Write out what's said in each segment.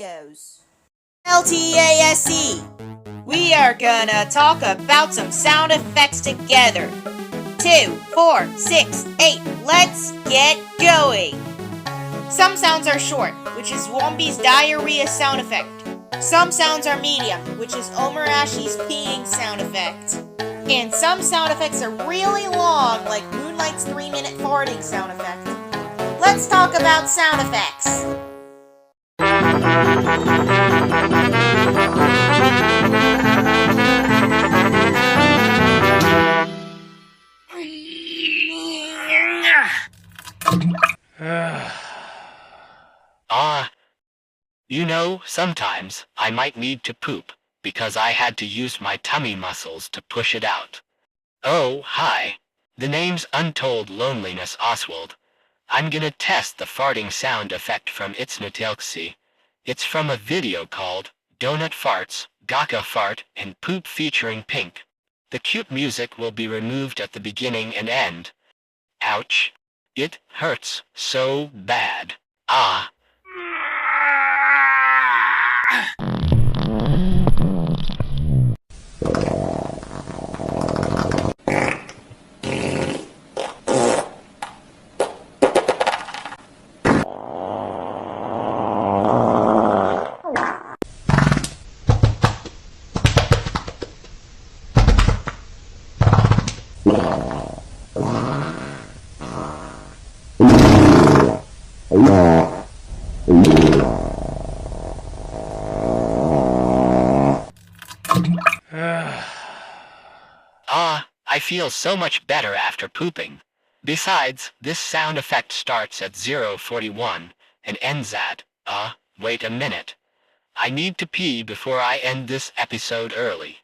videos. LTASE. We are gonna talk about some sound effects together. 2, 4, 6, 8. Let's get going. Some sounds are short, which is Wombi's diarrhea sound effect. Some sounds are medium, which is Omarashi's peeing sound effect. And some sound effects are really long, like Moonlight's 3-minute farting sound effect. Let's talk about sound effects. Sometimes I might need to poop, because I had to use my tummy muscles to push it out. Oh, hi. The name's Untold Loneliness Oswald. I'm gonna test the farting sound effect from Untitled. It's from a video called Donut Farts, Gaka Fart, and Poop featuring Pink. The cute music will be removed at the beginning and end. Ouch. It hurts so bad. Ah. I feel so much better after pooping. Besides, this sound effect starts at 0:41 and ends at, wait a minute. I need to pee before I end this episode early.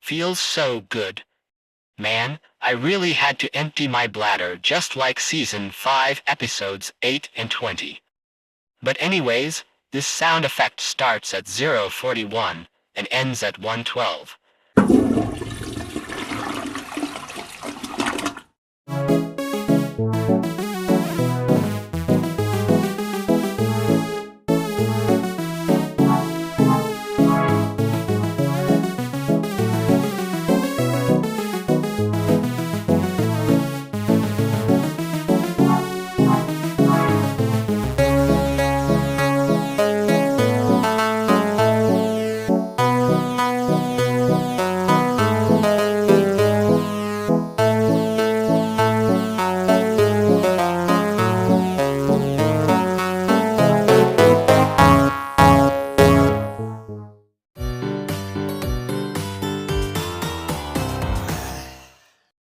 Feels so good. Man, I really had to empty my bladder just like Season 5 Episodes 8 and 20. But anyways, this sound effect starts at 0:41 and ends at 1:12.